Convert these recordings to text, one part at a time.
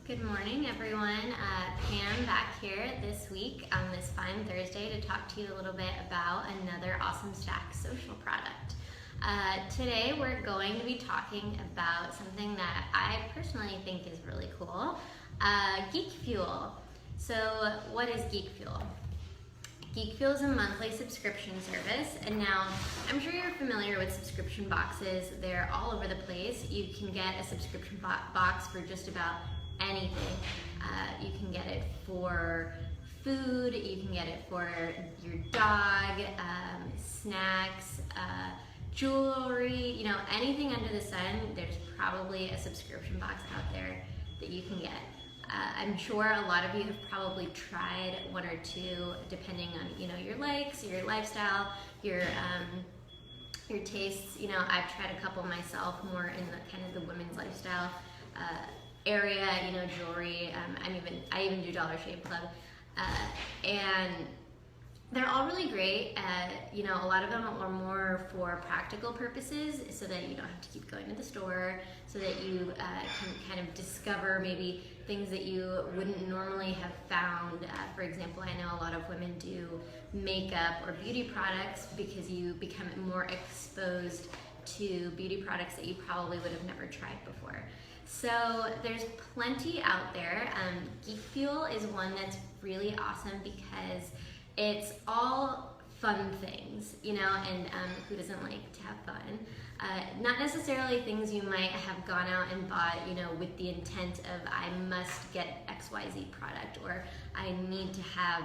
Good morning, everyone. Pam back here this week on this fine Thursday to talk to you a little bit about another awesome StackSocial product. Today we're going to be talking about something that I personally think is really cool, Geek Fuel. So what is Geek Fuel? Geek Fuel is a monthly subscription service, and now I'm sure you're familiar with subscription boxes. They're all over the place. You can get a subscription box for just about anything. You can get it for food, you can get it for your dog, snacks, jewelry, anything under the sun. There's probably a subscription box out there that you can get. I'm sure a lot of you have probably tried one or two, depending on your likes, your lifestyle, your tastes. I've tried a couple myself, more in the kind of the women's lifestyle area. Jewelry. I even do Dollar Shave Club, and they're all really great. A lot of them are more for practical purposes, so that you don't have to keep going to the store, so that you can kind of discover maybe things that you wouldn't normally have found. For example, I know a lot of women do makeup or beauty products because you become more exposed to beauty products that you probably would have never tried before. So there's plenty out there. Geek Fuel is one that's really awesome because it's all fun things, and who doesn't like to have fun? Not necessarily things you might have gone out and bought, with the intent of I must get XYZ product, or I need to have,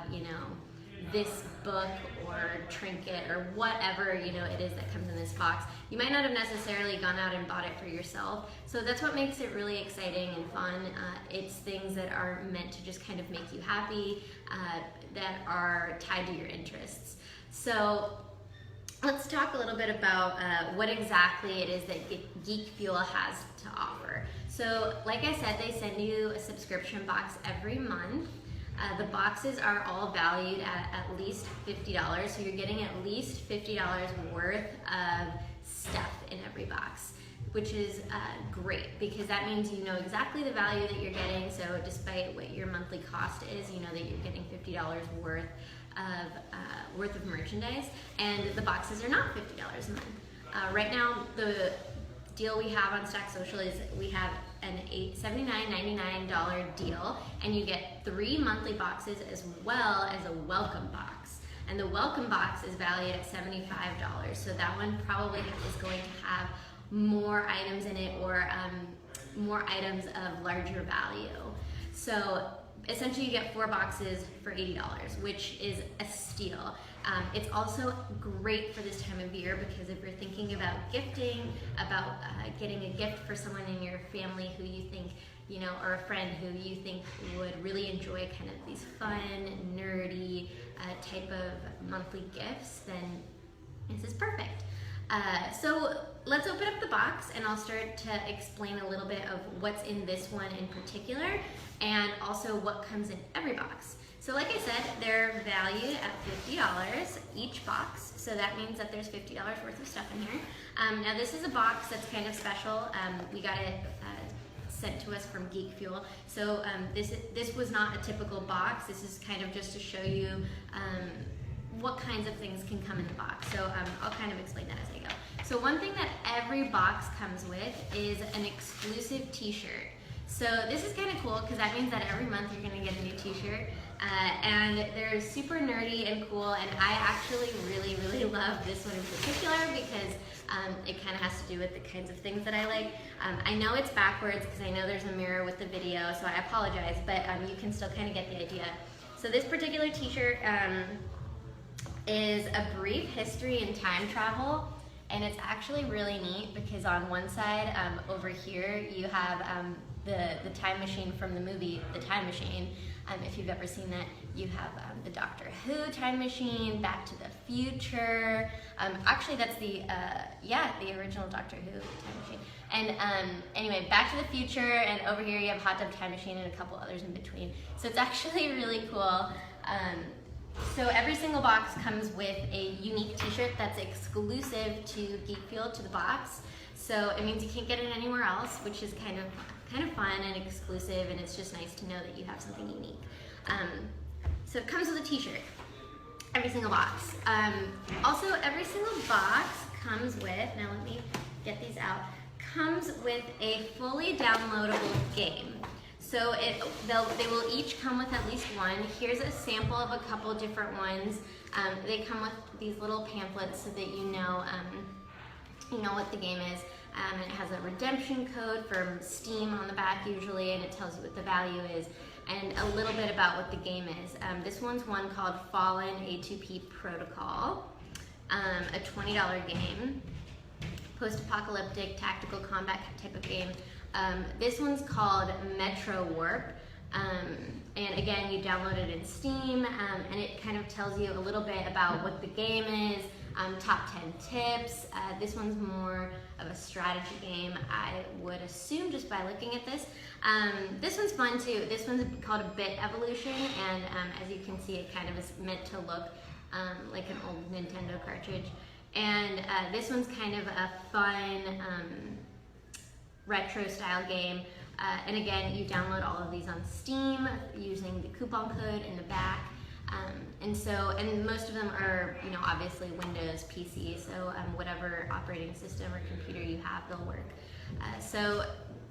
this book or trinket or whatever it is that comes in this box. You might not have necessarily gone out and bought it for yourself, so that's what makes it really exciting and fun. It's things that are meant to just kind of make you happy, that are tied to your interests. So let's talk a little bit about what exactly it is that Geek Fuel has to offer. So like I said, they send you a subscription box every month. The boxes are all valued at least $50, so you're getting at least $50 worth of stuff in every box, which is great, because that means you know exactly the value that you're getting. So despite what your monthly cost is, you know that you're getting $50 worth of merchandise, and the boxes are not $50 a month. Right now, the deal we have on StackSocial is we have an $79.99 deal, and you get 3 monthly boxes as well as a welcome box. And the welcome box is valued at $75, so that one probably is going to have more items in it, or more items of larger value. So essentially you get 4 boxes for $80, which is a steal. It's also great for this time of year, because if you're thinking about gifting, about getting a gift for someone in your family who you think, or a friend who you think would really enjoy kind of these fun, nerdy type of monthly gifts, then this is perfect. So let's open up the box, and I'll start to explain a little bit of what's in this one in particular, and also what comes in every box. So like I said, they're valued at $50 each box, so that means that there's $50 worth of stuff in here. Now this is a box that's kind of special. We got it sent to us from Geek Fuel, so this was not a typical box. This is kind of just to show you what kinds of things can come in the box. So I'll kind of explain that as I go. So one thing that every box comes with is an exclusive t-shirt. So this is kind of cool, because that means that every month you're going to get a new t-shirt. And they're super nerdy and cool, and I actually really, really love this one in particular, because it kind of has to do with the kinds of things that I like. I know it's backwards, because I know there's a mirror with the video, so I apologize, but you can still kind of get the idea. So this particular t-shirt is a brief history in time travel, and it's actually really neat, because on one side over here you have the time machine from the movie The Time Machine. If you've ever seen that, you have the Doctor Who time machine, Back to the Future. Actually, that's the original Doctor Who time machine. And anyway, Back to the Future, and over here you have Hot Tub Time Machine and a couple others in between. So it's actually really cool. So every single box comes with a unique t-shirt that's exclusive to Geek Fuel, to the box. So it means you can't get it anywhere else, which is kind of kind of fun and exclusive, and it's just nice to know that you have something unique. So it comes with a t-shirt, every single box. Also, every single box comes with, now let me get these out, comes with a fully downloadable game. So they will each come with at least one. Here's a sample of a couple different ones. They come with these little pamphlets so that you know what the game is. And it has a redemption code from Steam on the back usually, and it tells you what the value is, and a little bit about what the game is. This one's one called Fallen A2P Protocol, a $20 game, post-apocalyptic tactical combat type of game. This one's called Metro Warp, and again, you download it in Steam, and it kind of tells you a little bit about what the game is, top 10 tips. This one's more of a strategy game, I would assume, just by looking at this. This one's fun too. This one's called a Bit Evolution, and as you can see, it kind of is meant to look like an old Nintendo cartridge. And this one's kind of a fun retro style game. And again, you download all of these on Steam using the coupon code in the back. And most of them are, obviously Windows, PC, so whatever operating system or computer you have, they'll work. So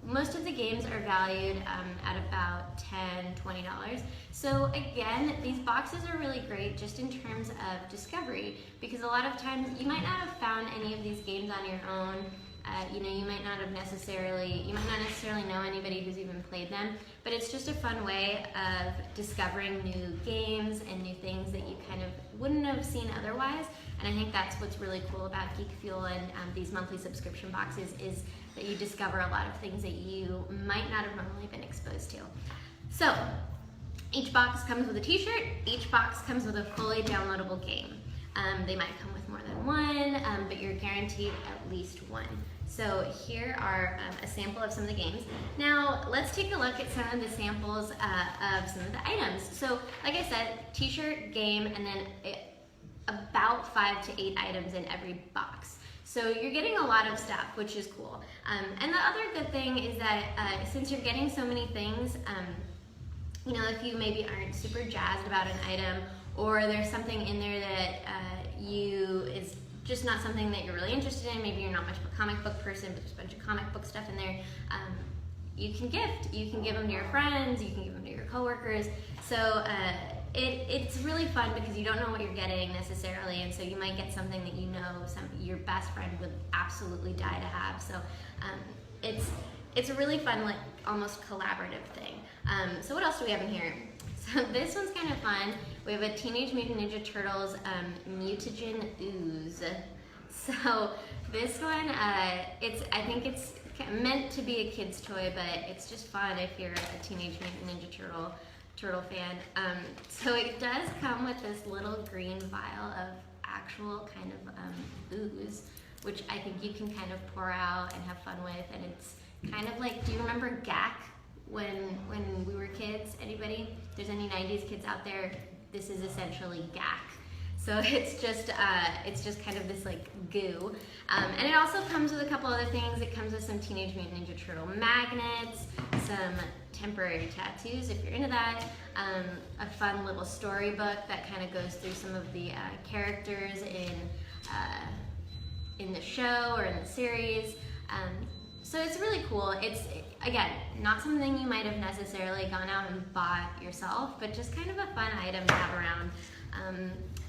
most of the games are valued at about $10, $20. So again, these boxes are really great just in terms of discovery, because a lot of times you might not have found any of these games on your own. You might not necessarily know anybody who's even played them, but it's just a fun way of discovering new games and new things that you kind of wouldn't have seen otherwise. And I think that's what's really cool about Geek Fuel and these monthly subscription boxes, is that you discover a lot of things that you might not have normally been exposed to. So each box comes with a t-shirt, each box comes with a fully downloadable game. They might come with more than one, but you're guaranteed at least one. So here are a sample of some of the games. Now let's take a look at some of the samples of some of the items. So like I said, t-shirt, game, and then about 5 to 8 items in every box. So you're getting a lot of stuff, which is cool. And the other good thing is that since you're getting so many things, if you maybe aren't super jazzed about an item, or there's something in there that is just not something that you're really interested in, maybe you're not much of a comic book person, but there's a bunch of comic book stuff in there, you can gift. You can give them to your friends, you can give them to your coworkers. So it's really fun because you don't know what you're getting necessarily, and so you might get something that your best friend would absolutely die to have. So it's a really fun, like almost collaborative thing. So what else do we have in here? So this one's kind of fun. We have a Teenage Mutant Ninja Turtles Mutagen Ooze. So this one, I think it's meant to be a kid's toy, but it's just fun if you're a Teenage Mutant Ninja Turtle fan. So it does come with this little green vial of actual kind of ooze, which I think you can kind of pour out and have fun with, and it's kind of like, do you remember Gak when we were kids? Anybody? If there's any 90s kids out there, this is essentially Gak. So it's just kind of this like goo. And it also comes with a couple other things. It comes with some Teenage Mutant Ninja Turtle magnets, some temporary tattoos if you're into that, a fun little storybook that kind of goes through some of the characters in the show or in the series. So it's really cool. It's, again, not something you might have necessarily gone out and bought yourself, but just kind of a fun item to have around.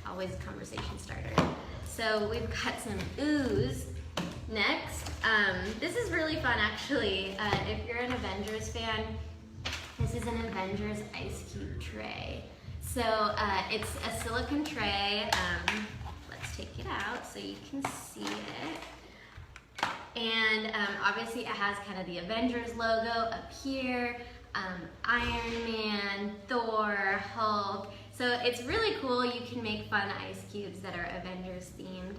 Always a conversation starter. So we've got some Ooze next. This is really fun, actually. If you're an Avengers fan, this is an Avengers ice cube tray. So it's a silicone tray. Let's take it out so you can see it. And obviously it has kind of the Avengers logo up here, Iron Man, Thor, Hulk. So it's really cool. You can make fun ice cubes that are Avengers themed.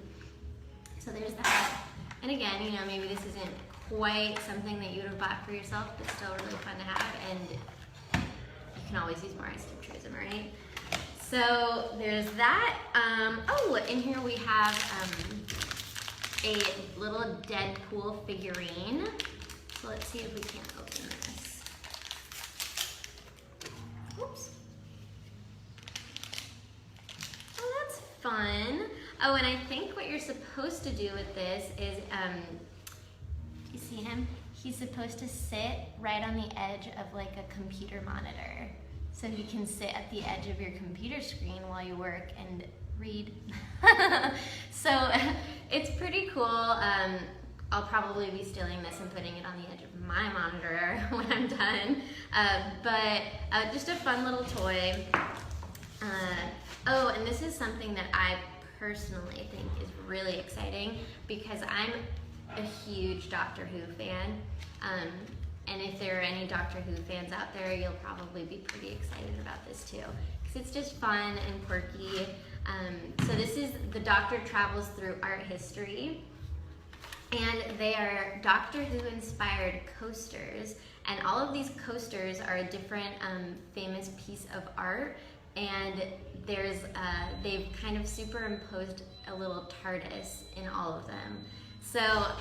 So there's that. And again, maybe this isn't quite something that you would have bought for yourself, but still really fun to have. And you can always use more ice cube trays, am I right? So there's that. Oh, in here we have a little Deadpool figurine. So let's see if we can't open this. Oh, and I think what you're supposed to do with this is, do you see him? He's supposed to sit right on the edge of like a computer monitor. So he can sit at the edge of your computer screen while you work and read. So it's pretty cool. I'll probably be stealing this and putting it on the edge of my monitor when I'm done. But just a fun little toy. Oh, and this is something that I personally think is really exciting because I'm a huge Doctor Who fan. And if there are any Doctor Who fans out there, you'll probably be pretty excited about this too, because it's just fun and quirky. So this is The Doctor Travels Through Art History, and they are Doctor Who inspired coasters, and all of these coasters are a different famous piece of art, and there's they've kind of superimposed a little TARDIS in all of them. So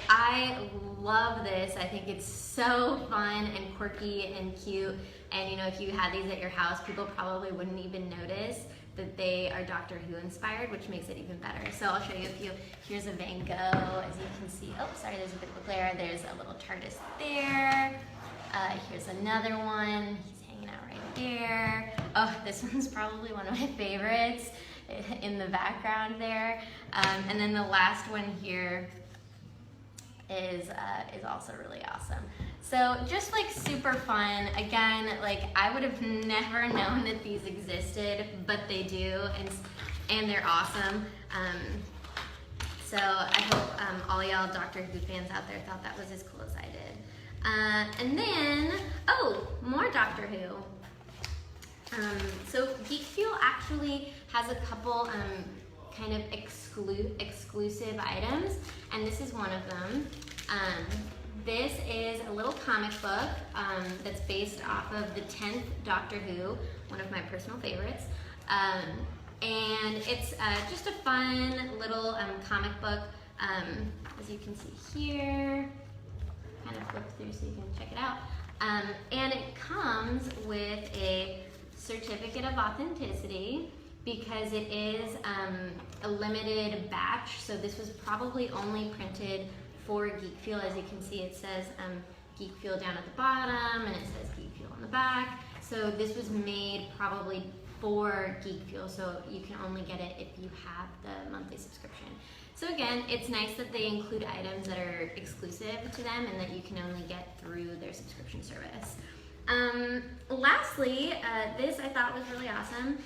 I love this. I think it's so fun and quirky and cute. And you know, if you had these at your house, people probably wouldn't even notice that they are Doctor Who inspired, which makes it even better. So I'll show you a few. Here's a Van Gogh, as you can see. Oh, sorry, there's a bit of a glare. There's a little TARDIS there. Here's another one. He's hanging out right there. Oh, this one's probably one of my favorites in the background there. And then the last one here is also really awesome. So just like super fun. Again, like I would have never known that these existed, but they do, and they're awesome. So I hope all y'all Doctor Who fans out there thought that was as cool as I did. And then, oh, more Doctor Who. So Geek Fuel actually has a couple kind of exclusive items, and this is one of them. This is a little comic book that's based off of the 10th Doctor Who, one of my personal favorites. And it's just a fun little comic book, as you can see here. Kind of flip through so you can check it out. And it comes with a certificate of authenticity, because it is a limited batch. So this was probably only printed for Geek Fuel. As you can see, it says Geek Fuel down at the bottom, and it says Geek Fuel on the back. So this was made probably for Geek Fuel, so you can only get it if you have the monthly subscription. So again, it's nice that they include items that are exclusive to them and that you can only get through their subscription service. Lastly, this I thought was really awesome.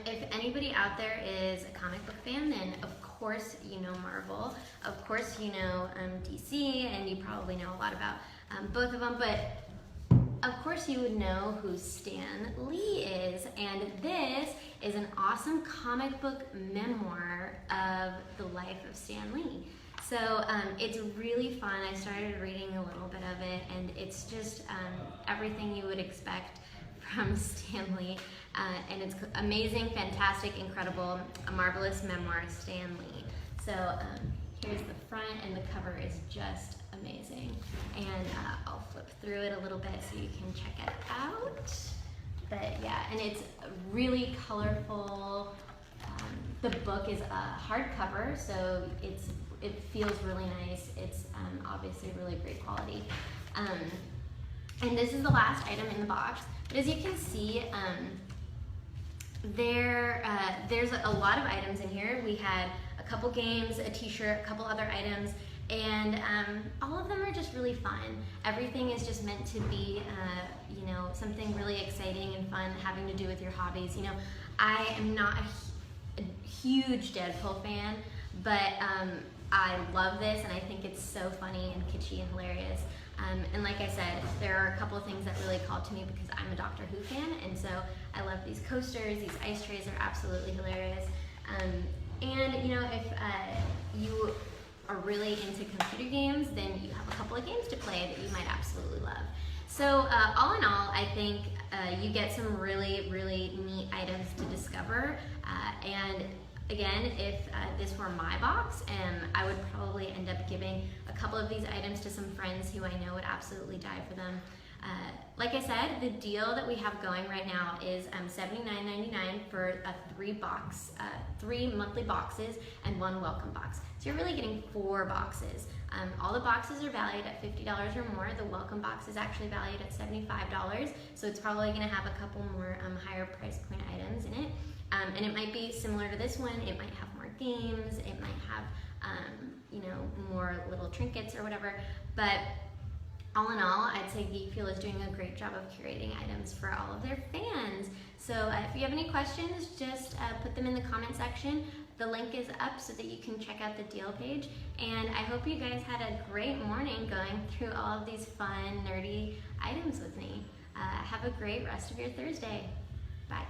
If anybody out there is a comic book fan, then of course you know Marvel, of course you know DC, and you probably know a lot about both of them, but of course you would know who Stan Lee is, and this is an awesome comic book memoir of the life of Stan Lee. So it's really fun. I started reading a little bit of it, and it's just everything you would expect from Stan Lee. And it's amazing, fantastic, incredible, a marvelous memoir of Stan Lee. So here's the front, and the cover is just amazing. And I'll flip through it a little bit so you can check it out. But yeah, and it's really colorful. The book is a hardcover, so it feels really nice. It's obviously really great quality. And this is the last item in the box. But as you can see, there's a lot of items in here. We had a couple games, a t-shirt, a couple other items, and all of them are just really fun. Everything is just meant to be, you know, something really exciting and fun having to do with your hobbies. You know, I am not a huge Deadpool fan, but I love this, and I think it's so funny and kitschy and hilarious. And like I said, there are a couple of things that really called to me because I'm a Doctor Who fan, and so I love these coasters. These ice trays are absolutely hilarious. And you know, if you are really into computer games, then you have a couple of games to play that you might absolutely love. So all in all, I think you get some really, really neat items to discover. And again, if this were my box, I would probably end up giving a couple of these items to some friends who I know would absolutely die for them. Like I said, the deal that we have going right now is $79.99 for a 3 monthly boxes and 1 welcome box. So you're really getting 4 boxes. All the boxes are valued at $50 or more. The welcome box is actually valued at $75, so it's probably going to have a couple more higher price point items in it. And it might be similar to this one. It might have more games. It might have, more little trinkets or whatever. But all in all, I'd say Geek Fuel is doing a great job of curating items for all of their fans. So if you have any questions, just put them in the comment section. The link is up so that you can check out the deal page. And I hope you guys had a great morning going through all of these fun, nerdy items with me. Have a great rest of your Thursday. Bye.